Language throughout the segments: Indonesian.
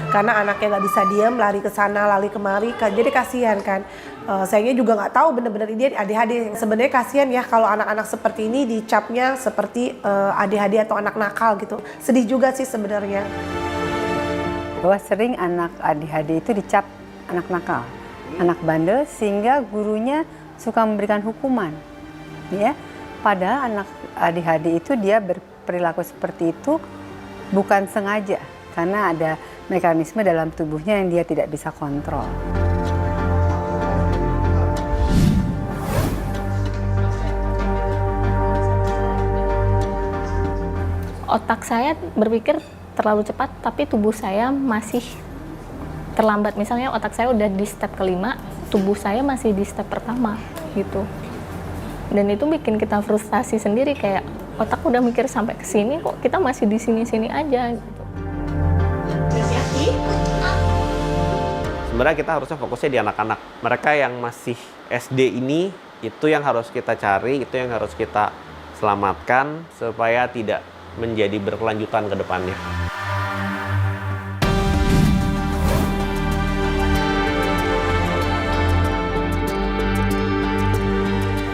karena anaknya nggak bisa diam, lari ke sana, lari kemari, jadi kasihan kan. Sayangnya juga nggak tahu bener-bener dia ADHD. Sebenarnya kasihan ya kalau anak-anak seperti ini dicapnya seperti ADHD atau anak nakal gitu. Sedih juga sih sebenarnya. Bahwa sering anak ADHD itu dicap anak nakal, anak bandel, sehingga gurunya suka memberikan hukuman. Ya, padahal anak ADHD itu dia berperilaku seperti itu bukan sengaja, karena ada mekanisme dalam tubuhnya yang dia tidak bisa kontrol. Otak saya berpikir terlalu cepat, tapi tubuh saya masih terlambat. Misalnya otak saya udah di step kelima, tubuh saya masih di step pertama gitu. Dan itu bikin kita frustasi sendiri, kayak otak udah mikir sampai ke sini kok kita masih di sini-sini aja gitu. Sebenarnya kita harusnya fokusnya di anak-anak. Mereka yang masih SD ini, itu yang harus kita cari, itu yang harus kita selamatkan supaya tidak menjadi berkelanjutan ke depannya.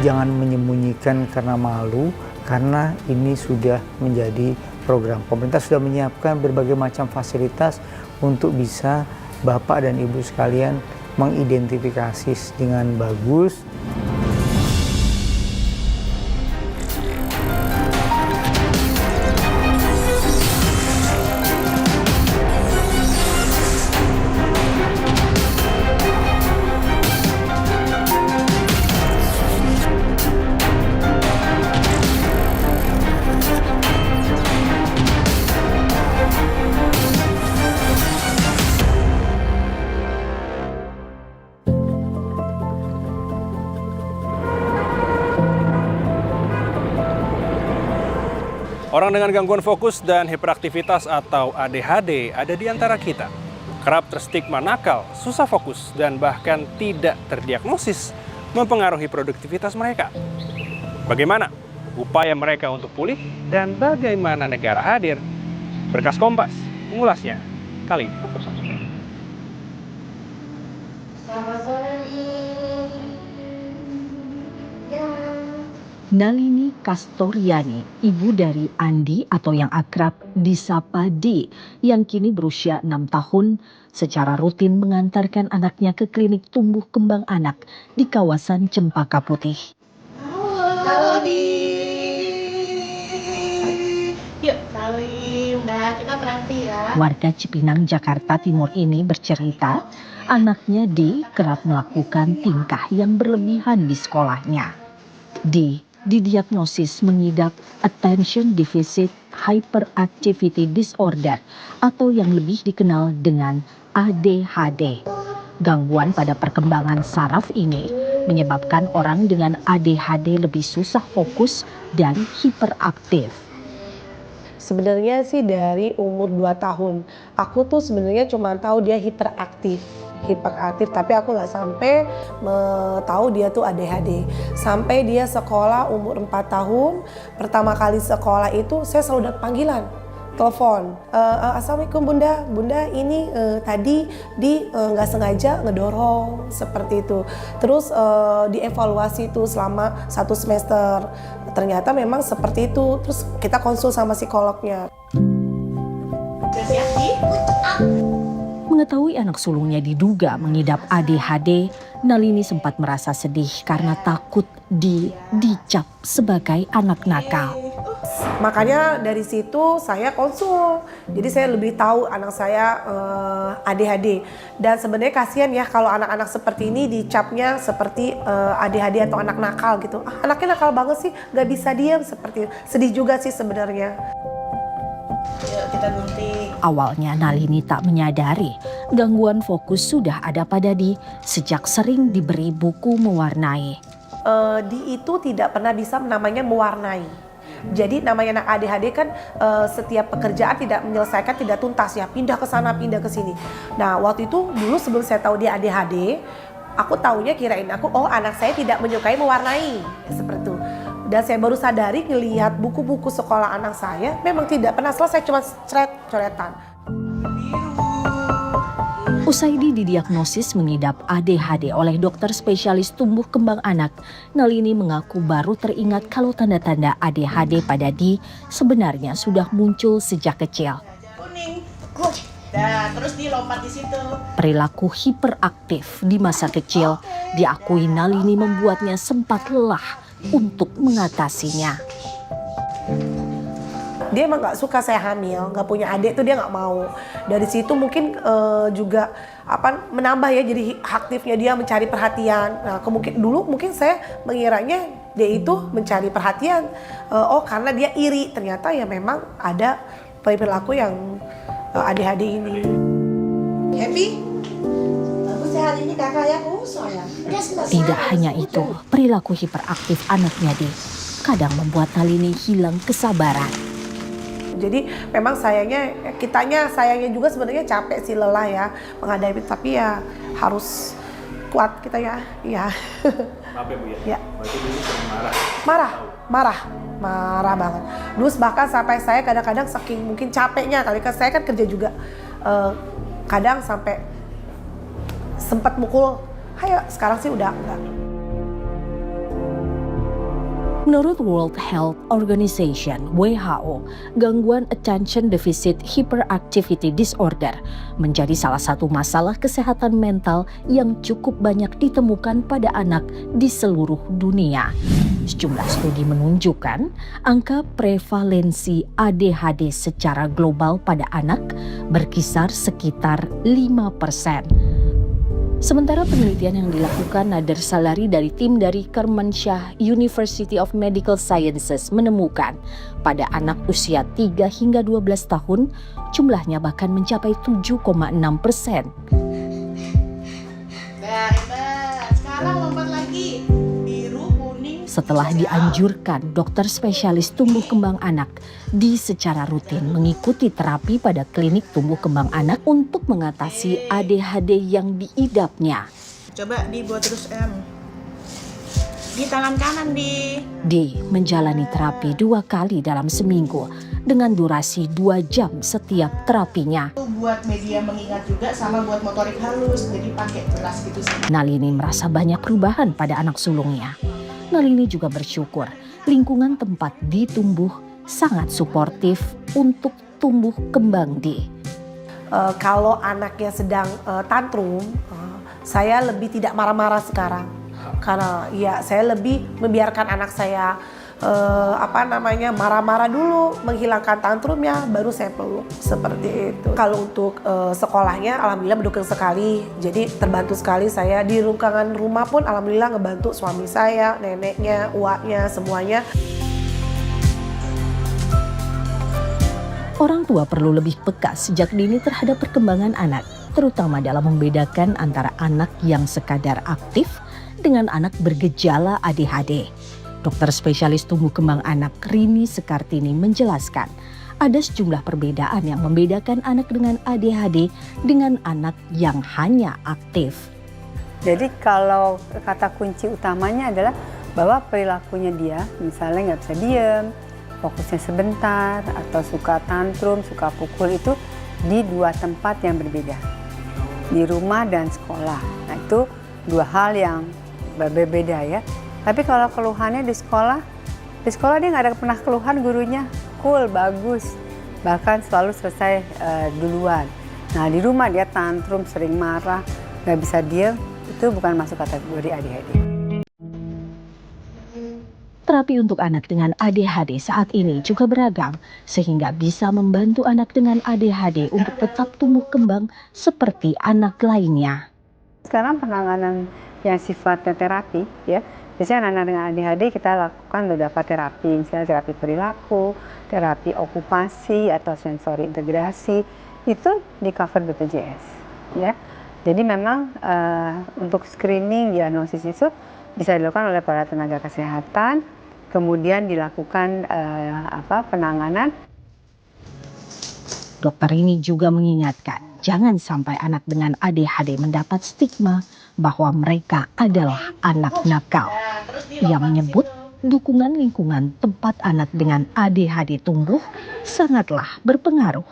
Jangan menyembunyikan karena malu, karena ini sudah menjadi program. Pemerintah sudah menyiapkan berbagai macam fasilitas untuk bisa Bapak dan Ibu sekalian mengidentifikasi dengan bagus. Orang dengan gangguan fokus dan hiperaktivitas atau ADHD ada di antara kita. Kerap terstigma nakal, susah fokus, dan bahkan tidak terdiagnosis mempengaruhi produktivitas mereka. Bagaimana upaya mereka untuk pulih dan bagaimana negara hadir? Berkas Kompas mengulasnya kali ini. Nalini Kastoriani, ibu dari Andi atau yang akrab disapa D, yang kini berusia 6 tahun, secara rutin mengantarkan anaknya ke klinik tumbuh kembang anak di kawasan Cempaka Putih. Halo Di. Yuk, salim. Nah, kita berhenti ya. Warga Cipinang, Jakarta Timur ini bercerita, anaknya D kerap melakukan tingkah yang berlebihan di sekolahnya. D didiagnosis mengidap Attention Deficit Hyperactivity Disorder atau yang lebih dikenal dengan ADHD. Gangguan pada perkembangan saraf ini menyebabkan orang dengan ADHD lebih susah fokus dan hiperaktif. Sebenarnya sih dari umur 2 tahun. Aku tuh sebenarnya cuma tahu dia hiperaktif, tapi aku nggak sampai tahu dia tuh ADHD. Sampai dia sekolah umur 4 tahun, pertama kali sekolah itu saya selalu dapat panggilan, telepon. Assalamualaikum Bunda ini tadi di nggak sengaja ngedorong seperti itu. Terus dievaluasi itu selama 1 semester. Ternyata memang seperti itu. Terus kita konsul sama psikolognya. Mengetahui anak sulungnya diduga mengidap ADHD, Nalini sempat merasa sedih karena takut dicap sebagai anak nakal. Makanya dari situ saya konsul. Jadi saya lebih tahu anak saya ADHD. Dan sebenarnya kasihan ya kalau anak-anak seperti ini dicapnya seperti ADHD atau anak nakal gitu. Anaknya nakal banget sih, gak bisa diam seperti itu. Sedih juga sih sebenarnya. Yuk kita gunting. Awalnya Nalini tak menyadari gangguan fokus sudah ada pada Di sejak sering diberi buku mewarnai. Di itu tidak pernah bisa namanya mewarnai. Jadi namanya anak ADHD kan setiap pekerjaan tidak menyelesaikan, tidak tuntas ya, pindah ke sana, pindah ke sini. Nah waktu itu dulu sebelum saya tahu dia ADHD, aku taunya kirain aku, oh anak saya tidak menyukai mewarnai, seperti itu. Dan saya baru sadari ngelihat buku-buku sekolah anak saya memang tidak pernah selesai, cuma coretan. Usai didiagnosis mengidap ADHD oleh dokter spesialis tumbuh kembang anak, Nalini mengaku baru teringat kalau tanda-tanda ADHD pada Di sebenarnya sudah muncul sejak kecil. Kuning. Nah, terus dilompat di situ. Perilaku hiperaktif di masa kecil diakui Nalini membuatnya sempat lelah untuk mengatasinya. Dia emang nggak suka saya hamil, nggak punya adik tuh dia nggak mau. Dari situ mungkin juga menambah ya, jadi aktifnya dia mencari perhatian. Nah, dulu mungkin saya mengiranya dia itu mencari perhatian, karena dia iri. Ternyata ya memang ada perilaku yang ADHD ini. Happy? Bagus ya hari ini kakak ya, sayang. Tidak hanya itu, perilaku hiperaktif anaknya Di kadang membuat Nalini hilang kesabaran. Jadi memang sayangnya juga sebenarnya capek sih, lelah ya menghadapi, tapi ya harus kuat kita ya. Iya. Maaf ya Bu ya. Ya. Berarti dulu sering Marah banget. Dulu bahkan sampai saya kadang-kadang saking mungkin capeknya kali, kan saya kan kerja juga, kadang sampai sempat mukul. Sekarang sih udah enggak. Menurut World Health Organization (WHO), gangguan Attention Deficit Hyperactivity Disorder menjadi salah satu masalah kesehatan mental yang cukup banyak ditemukan pada anak di seluruh dunia. Sejumlah studi menunjukkan angka prevalensi ADHD secara global pada anak berkisar sekitar 5%. Sementara penelitian yang dilakukan Nader Salari dari tim dari Kermansyah University of Medical Sciences menemukan pada anak usia 3 hingga 12 tahun jumlahnya bahkan mencapai 7,6%. Nah, hebat. Sekarang lompat lagi. Biru, kuning. Setelah dianjurkan, dokter spesialis tumbuh kembang anak Di secara rutin mengikuti terapi pada klinik tumbuh kembang anak untuk mengatasi ADHD yang diidapnya. Coba dibuat terus M. Di tangan kanan di. D menjalani terapi 2 kali dalam seminggu dengan durasi 2 jam setiap terapinya. Itu buat media mengingat juga sama buat motorik halus. Jadi pakai gelas gitu sih. Nalini merasa banyak perubahan pada anak sulungnya. Nalini juga bersyukur lingkungan tempat ditumbuh sangat suportif untuk tumbuh kembang D. Kalau anaknya sedang tantrum, saya lebih tidak marah-marah sekarang. Karena ya saya lebih membiarkan anak saya marah-marah dulu, menghilangkan tantrumnya, baru saya peluk seperti itu. Kalau untuk sekolahnya alhamdulillah mendukung sekali. Jadi terbantu sekali saya di lingkungan rumah pun alhamdulillah ngebantu suami saya, neneknya, uaknya, semuanya. Orang tua perlu lebih peka sejak dini terhadap perkembangan anak, terutama dalam membedakan antara anak yang sekadar aktif dengan anak bergejala ADHD. Dokter spesialis tumbuh kembang anak Rini Sekartini menjelaskan, ada sejumlah perbedaan yang membedakan anak dengan ADHD dengan anak yang hanya aktif. Jadi kalau kata kunci utamanya adalah bahwa perilakunya dia, misalnya nggak bisa diem, fokusnya sebentar, atau suka tantrum, suka pukul, itu di 2 tempat yang berbeda. Di rumah dan sekolah. Nah itu 2 hal yang berbeda ya. Tapi kalau keluhannya di sekolah dia nggak ada pernah keluhan, gurunya cool, bagus. Bahkan selalu selesai duluan. Nah di rumah dia tantrum, sering marah, nggak bisa diem, itu bukan masuk kategori ADHD. Terapi untuk anak dengan ADHD saat ini juga beragam, sehingga bisa membantu anak dengan ADHD untuk tetap tumbuh kembang seperti anak lainnya. Sekarang penanganan yang sifatnya terapi, ya, biasanya anak dengan ADHD kita lakukan beberapa terapi, misalnya terapi perilaku, terapi okupasi atau sensori integrasi, itu di cover BPJS, ya. Jadi memang untuk screening diagnosis itu bisa dilakukan oleh para tenaga kesehatan, kemudian dilakukan penanganan. Dokter ini juga mengingatkan, jangan sampai anak dengan ADHD mendapat stigma bahwa mereka adalah anak nakal. Ia menyebut dukungan lingkungan tempat anak dengan ADHD tumbuh sangatlah berpengaruh.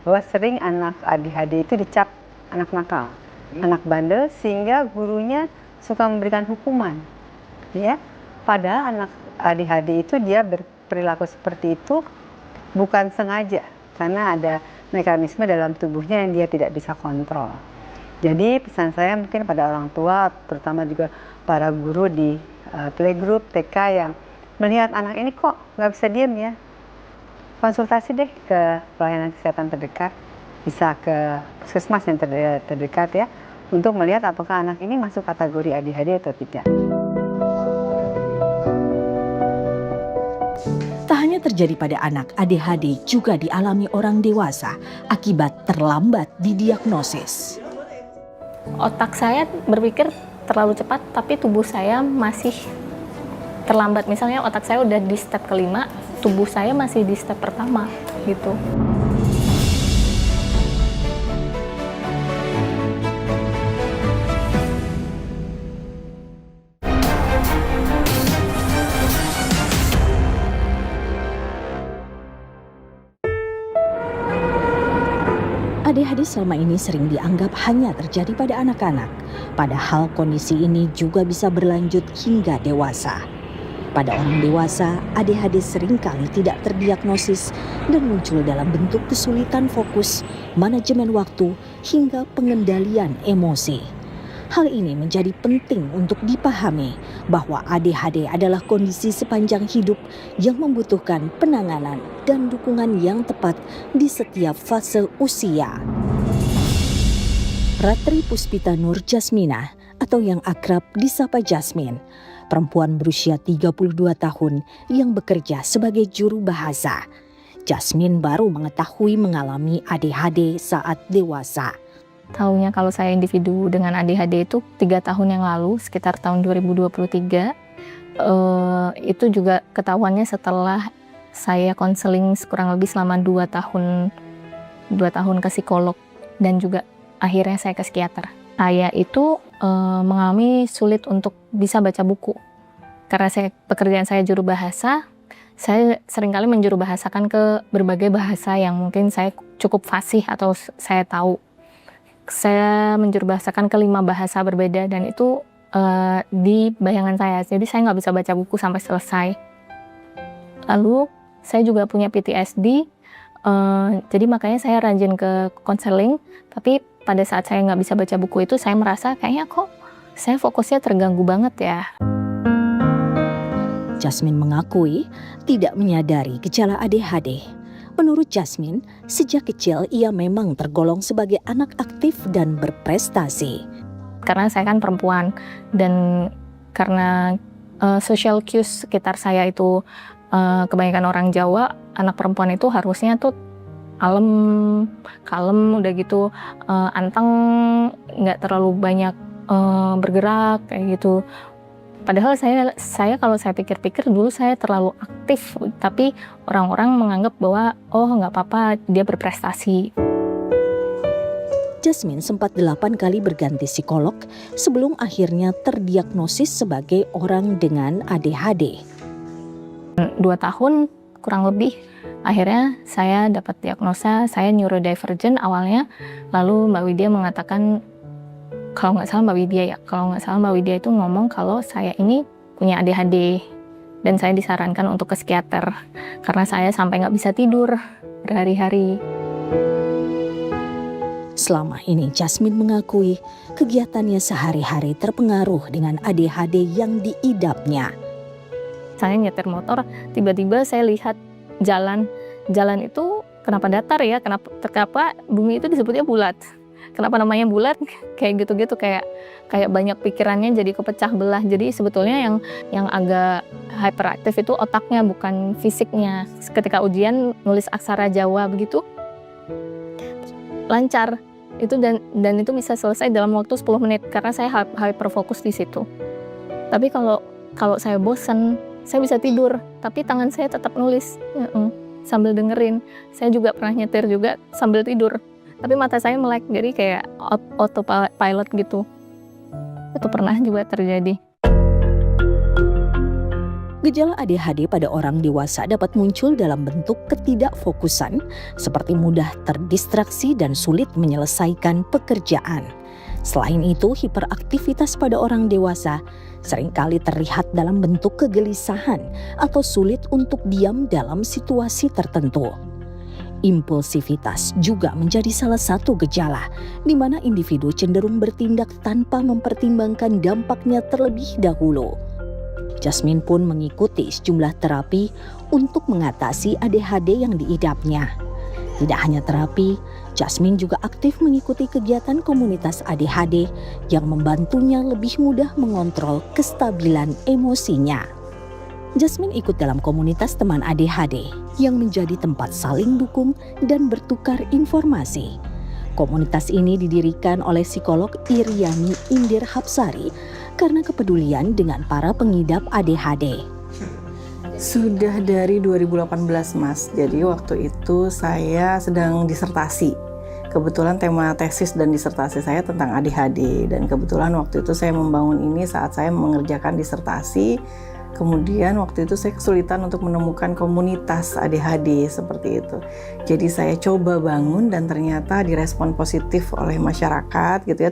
Bahwa sering anak ADHD itu dicap anak nakal, anak bandel, sehingga gurunya suka memberikan hukuman. Ya, padahal anak ADHD itu dia berperilaku seperti itu bukan sengaja, karena ada mekanisme dalam tubuhnya yang dia tidak bisa kontrol. Jadi pesan saya mungkin pada orang tua, terutama juga para guru di playgroup, TK yang melihat anak ini kok nggak bisa diem ya, konsultasi deh ke pelayanan kesehatan terdekat, bisa ke puskesmas yang terdekat ya, untuk melihat apakah anak ini masuk kategori ADHD atau tidak. Tak hanya terjadi pada anak, ADHD juga dialami orang dewasa akibat terlambat didiagnosis. Otak saya berpikir terlalu cepat, tapi tubuh saya masih terlambat. Misalnya otak saya udah di step kelima, tubuh saya masih di step pertama gitu. ADHD selama ini sering dianggap hanya terjadi pada anak-anak, padahal kondisi ini juga bisa berlanjut hingga dewasa. Pada orang dewasa, ADHD seringkali tidak terdiagnosis dan muncul dalam bentuk kesulitan fokus, manajemen waktu, hingga pengendalian emosi. Hal ini menjadi penting untuk dipahami bahwa ADHD adalah kondisi sepanjang hidup yang membutuhkan penanganan dan dukungan yang tepat di setiap fase usia. Ratri Puspita Nur Jasmina atau yang akrab disapa Jasmine, perempuan berusia 32 tahun yang bekerja sebagai juru bahasa. Jasmine baru mengetahui mengalami ADHD saat dewasa. Taunya kalau saya individu dengan ADHD itu 3 tahun yang lalu, sekitar tahun 2023. Itu juga ketahuannya setelah saya konseling kurang lebih selama 2 tahun ke psikolog, dan juga akhirnya saya ke psikiater. Saya itu mengalami sulit untuk bisa baca buku. Karena pekerjaan saya juru bahasa, saya seringkali menjuru bahasakan ke berbagai bahasa yang mungkin saya cukup fasih atau saya tahu. Saya menjuru bahasakan ke 5 bahasa berbeda, dan itu di bayangan saya. Jadi saya nggak bisa baca buku sampai selesai. Lalu saya juga punya PTSD, jadi makanya saya rajin ke konseling. Tapi pada saat saya nggak bisa baca buku itu, saya merasa kayaknya kok saya fokusnya terganggu banget ya. Jasmine mengakui tidak menyadari gejala ADHD. Menurut Jasmine, sejak kecil ia memang tergolong sebagai anak aktif dan berprestasi. Karena saya kan perempuan, dan karena social cues sekitar saya itu kebanyakan orang Jawa, anak perempuan itu harusnya tuh kalem, udah gitu anteng, nggak terlalu banyak bergerak kayak gitu. Padahal saya kalau saya pikir-pikir dulu saya terlalu aktif, tapi orang-orang menganggap bahwa oh nggak apa-apa, dia berprestasi. Jasmine sempat 8 kali berganti psikolog sebelum akhirnya terdiagnosis sebagai orang dengan ADHD. 2 tahun kurang lebih, akhirnya saya dapat diagnosa, saya neurodivergent awalnya, lalu Mbak Widya mengatakan, kalau nggak salah Mbak Widya itu ngomong kalau saya ini punya ADHD, dan saya disarankan untuk ke psikiater karena saya sampai nggak bisa tidur berhari-hari. Selama ini Jasmine mengakui kegiatannya sehari-hari terpengaruh dengan ADHD yang diidapnya. Saya nyetir motor, tiba-tiba saya lihat jalan itu kenapa datar ya, kenapa bumi itu disebutnya bulat. Kenapa namanya bulat? Kayak gitu-gitu, kayak banyak pikirannya jadi kepecah belah. Jadi sebetulnya yang agak hyperaktif itu otaknya, bukan fisiknya. Ketika ujian nulis aksara Jawa begitu lancar itu, dan itu bisa selesai dalam waktu 10 menit karena saya hyperfokus di situ. Tapi kalau saya bosen, saya bisa tidur, tapi tangan saya tetap nulis sambil dengerin. Saya juga pernah nyetir juga sambil tidur, tapi mata saya melek, jadi kayak autopilot gitu. Itu pernah juga terjadi. Gejala ADHD pada orang dewasa dapat muncul dalam bentuk ketidakfokusan, seperti mudah terdistraksi dan sulit menyelesaikan pekerjaan. Selain itu, hiperaktivitas pada orang dewasa seringkali terlihat dalam bentuk kegelisahan atau sulit untuk diam dalam situasi tertentu. Impulsivitas juga menjadi salah satu gejala di mana individu cenderung bertindak tanpa mempertimbangkan dampaknya terlebih dahulu. Jasmine pun mengikuti sejumlah terapi untuk mengatasi ADHD yang diidapnya. Tidak hanya terapi, Jasmine juga aktif mengikuti kegiatan komunitas ADHD yang membantunya lebih mudah mengontrol kestabilan emosinya. Jasmine ikut dalam komunitas teman ADHD yang menjadi tempat saling dukung dan bertukar informasi. Komunitas ini didirikan oleh psikolog Iriani Indir Hapsari karena kepedulian dengan para pengidap ADHD. Sudah dari 2018 Mas, jadi waktu itu saya sedang disertasi. Kebetulan tema tesis dan disertasi saya tentang ADHD, dan kebetulan waktu itu saya membangun ini saat saya mengerjakan disertasi. Kemudian waktu itu saya kesulitan untuk menemukan komunitas ADHD seperti itu. Jadi saya coba bangun dan ternyata direspon positif oleh masyarakat gitu ya.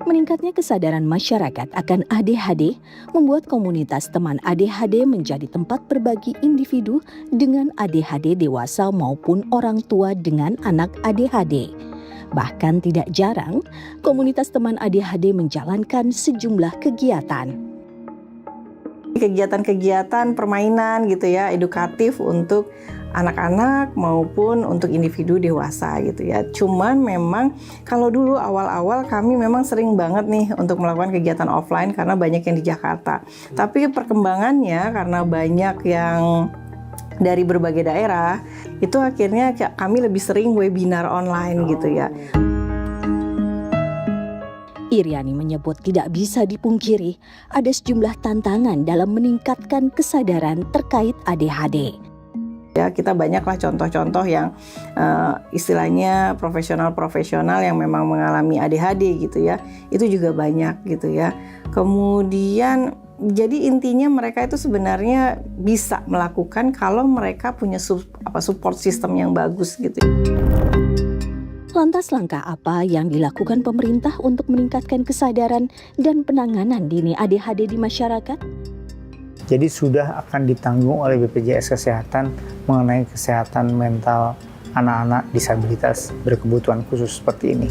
Meningkatnya kesadaran masyarakat akan ADHD membuat komunitas teman ADHD menjadi tempat berbagi individu dengan ADHD dewasa maupun orang tua dengan anak ADHD. Bahkan tidak jarang, komunitas teman ADHD menjalankan sejumlah kegiatan. Kegiatan-kegiatan permainan gitu ya, edukatif untuk anak-anak maupun untuk individu dewasa gitu ya. Cuman memang kalau dulu awal-awal kami memang sering banget nih untuk melakukan kegiatan offline karena banyak yang di Jakarta. Tapi perkembangannya karena banyak yang dari berbagai daerah, itu akhirnya kami lebih sering webinar online gitu ya. Iriani menyebut tidak bisa dipungkiri ada sejumlah tantangan dalam meningkatkan kesadaran terkait ADHD. Ya, kita banyaklah contoh-contoh yang istilahnya profesional-profesional yang memang mengalami ADHD gitu ya. Itu juga banyak gitu ya. Kemudian jadi intinya mereka itu sebenarnya bisa melakukan kalau mereka punya support system yang bagus gitu. Lantas langkah apa yang dilakukan pemerintah untuk meningkatkan kesadaran dan penanganan dini ADHD di masyarakat? Jadi sudah akan ditanggung oleh BPJS Kesehatan mengenai kesehatan mental anak-anak disabilitas berkebutuhan khusus seperti ini.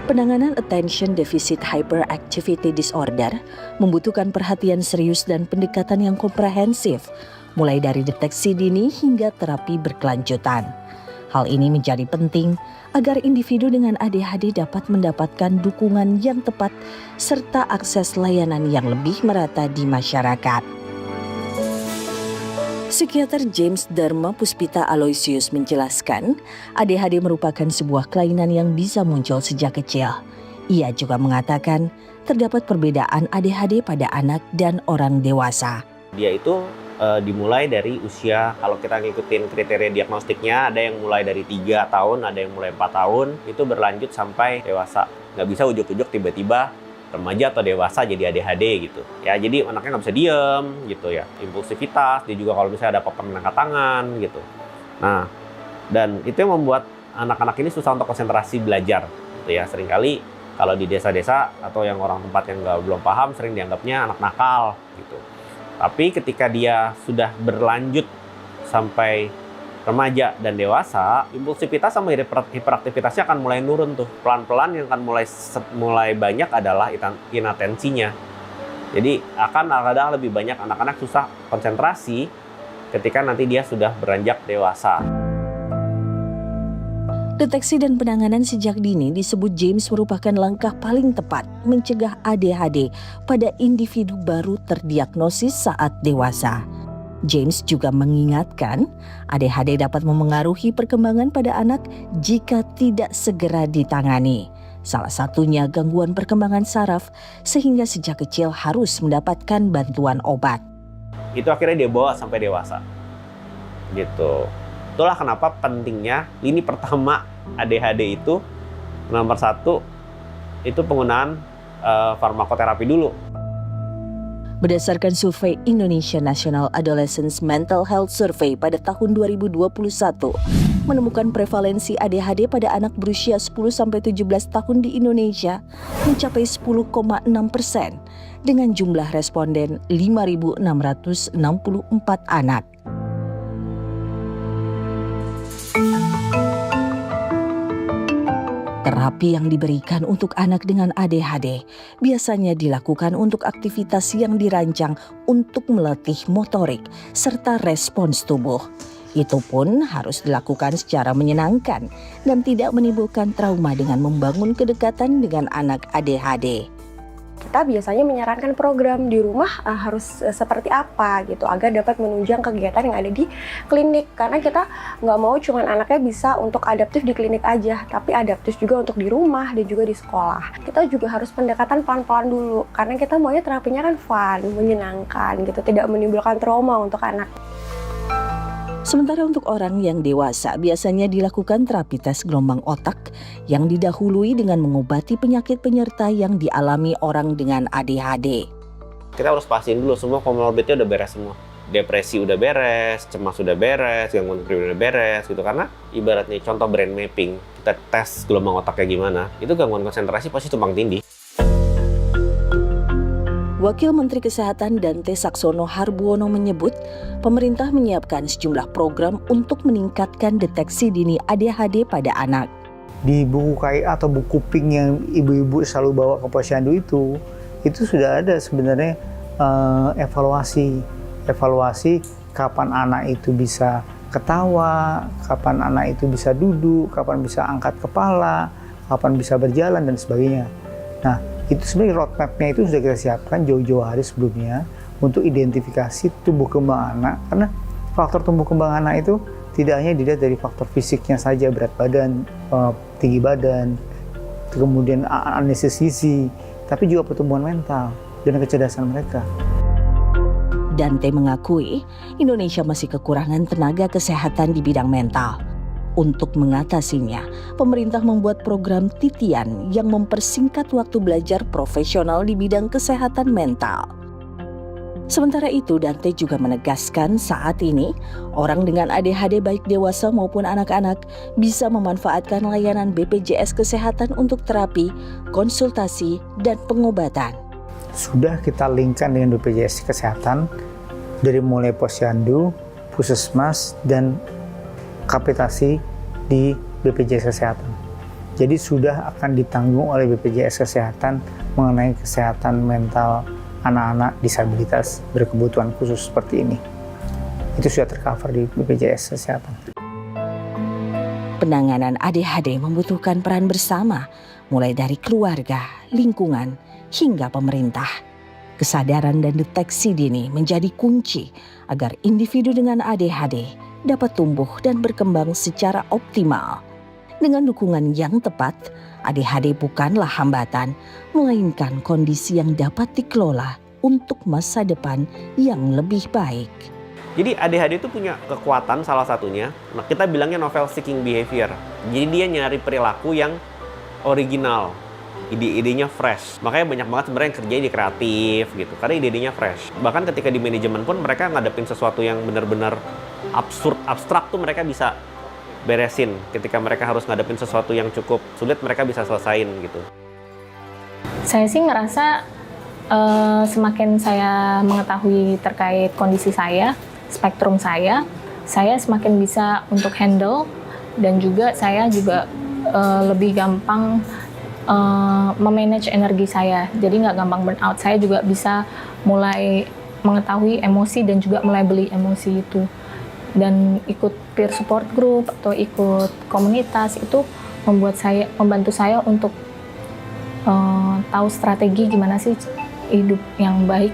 Penanganan Attention Deficit Hyperactivity Disorder membutuhkan perhatian serius dan pendekatan yang komprehensif, mulai dari deteksi dini hingga terapi berkelanjutan. Hal ini menjadi penting agar individu dengan ADHD dapat mendapatkan dukungan yang tepat serta akses layanan yang lebih merata di masyarakat. Psikiater James Dharma Puspita Aloysius menjelaskan, ADHD merupakan sebuah kelainan yang bisa muncul sejak kecil. Ia juga mengatakan terdapat perbedaan ADHD pada anak dan orang dewasa. Dia itu dimulai dari usia, kalau kita ngikutin kriteria diagnostiknya, ada yang mulai dari 3 tahun, ada yang mulai 4 tahun, itu berlanjut sampai dewasa. Nggak bisa ujuk-ujuk tiba-tiba remaja atau dewasa jadi ADHD gitu ya. Jadi anaknya nggak bisa diem gitu ya, impulsivitas, dia juga kalau misalnya ada apa-apa mengangkat tangan gitu. Nah, dan itu yang membuat anak-anak ini susah untuk konsentrasi belajar gitu ya. Seringkali kalau di desa-desa atau yang orang tempat yang belum paham, sering dianggapnya anak nakal gitu. Tapi ketika dia sudah berlanjut sampai remaja dan dewasa, impulsivitas sama hiperaktivitasnya akan mulai nurun tuh. Pelan-pelan yang akan mulai banyak adalah inatensinya. Jadi kadang lebih banyak anak-anak susah konsentrasi ketika nanti dia sudah beranjak dewasa. Deteksi dan penanganan sejak dini disebut James merupakan langkah paling tepat mencegah ADHD pada individu baru terdiagnosis saat dewasa. James juga mengingatkan, ADHD dapat memengaruhi perkembangan pada anak jika tidak segera ditangani. Salah satunya gangguan perkembangan saraf sehingga sejak kecil harus mendapatkan bantuan obat. Itu akhirnya dia bawa sampai dewasa. Gitu. Itulah kenapa pentingnya lini pertama ADHD itu nomor 1 itu penggunaan farmakoterapi dulu. Berdasarkan survei Indonesia National Adolescent Mental Health Survey pada tahun 2021, menemukan prevalensi ADHD pada anak berusia 10-17 tahun di Indonesia mencapai 10,6% dengan jumlah responden 5.664 anak. Terapi yang diberikan untuk anak dengan ADHD biasanya dilakukan untuk aktivitas yang dirancang untuk melatih motorik serta respons tubuh. Itu pun harus dilakukan secara menyenangkan dan tidak menimbulkan trauma dengan membangun kedekatan dengan anak ADHD. Kita biasanya menyarankan program di rumah harus seperti apa gitu agar dapat menunjang kegiatan yang ada di klinik, karena kita nggak mau cuman anaknya bisa untuk adaptif di klinik aja, tapi adaptif juga untuk di rumah dan juga di sekolah. Kita juga harus pendekatan pelan-pelan dulu karena kita maunya terapinya kan fun, menyenangkan gitu, tidak menimbulkan trauma untuk anak. Sementara untuk orang yang dewasa biasanya dilakukan terapi tes gelombang otak yang didahului dengan mengobati penyakit penyerta yang dialami orang dengan ADHD. Kita harus pastiin dulu semua komorbidnya udah beres semua. Depresi udah beres, cemas udah beres, gangguan kepribadian udah beres gitu. Karena ibaratnya contoh brain mapping, kita tes gelombang otaknya gimana, itu gangguan konsentrasi pasti tumpang tindih. Wakil Menteri Kesehatan Dante Saxono Harbuono menyebut, pemerintah menyiapkan sejumlah program untuk meningkatkan deteksi dini ADHD pada anak. Di buku KIA atau buku pink yang ibu-ibu selalu bawa ke posyandu itu sudah ada sebenarnya evaluasi kapan anak itu bisa ketawa, kapan anak itu bisa duduk, kapan bisa angkat kepala, kapan bisa berjalan dan sebagainya. Nah, itu sebenarnya roadmap-nya itu sudah kita siapkan jauh-jauh hari sebelumnya untuk identifikasi tumbuh kembang anak, karena faktor tumbuh kembang anak itu tidak hanya dilihat dari faktor fisiknya saja, berat badan, tinggi badan, kemudian analisis gizi, tapi juga pertumbuhan mental dan kecerdasan mereka. Dante mengakui Indonesia masih kekurangan tenaga kesehatan di bidang mental. Untuk mengatasinya, pemerintah membuat program titian yang mempersingkat waktu belajar profesional di bidang kesehatan mental. Sementara itu, Dante juga menegaskan saat ini, orang dengan ADHD baik dewasa maupun anak-anak bisa memanfaatkan layanan BPJS Kesehatan untuk terapi, konsultasi, dan pengobatan. Sudah kita linkkan dengan BPJS Kesehatan dari mulai posyandu, puskesmas, dan kapitasi di BPJS Kesehatan. Jadi sudah akan ditanggung oleh BPJS Kesehatan mengenai kesehatan mental anak-anak disabilitas berkebutuhan khusus seperti ini. Itu sudah tercover di BPJS Kesehatan. Penanganan ADHD membutuhkan peran bersama, mulai dari keluarga, lingkungan, hingga pemerintah. Kesadaran dan deteksi dini menjadi kunci agar individu dengan ADHD dapat tumbuh dan berkembang secara optimal. Dengan dukungan yang tepat, ADHD bukanlah hambatan, melainkan kondisi yang dapat dikelola untuk masa depan yang lebih baik. Jadi ADHD itu punya kekuatan salah satunya, kita bilangnya novel seeking behavior. Jadi dia nyari perilaku yang original, ide-idenya fresh. Makanya banyak banget sebenarnya yang kerja di kreatif gitu, karena ide-idenya fresh. Bahkan ketika di manajemen pun mereka ngadepin sesuatu yang benar-benar abstrak tuh mereka bisa beresin. Ketika mereka harus ngadepin sesuatu yang cukup sulit, mereka bisa selesain gitu. Saya sih ngerasa semakin saya mengetahui terkait kondisi saya, spektrum saya semakin bisa untuk handle, dan juga saya juga lebih gampang memanage energi saya. Jadi nggak gampang burn out. Saya juga bisa mulai mengetahui emosi dan juga mulai beli emosi itu. Dan ikut peer support group atau ikut komunitas itu membantu saya untuk tahu strategi gimana sih hidup yang baik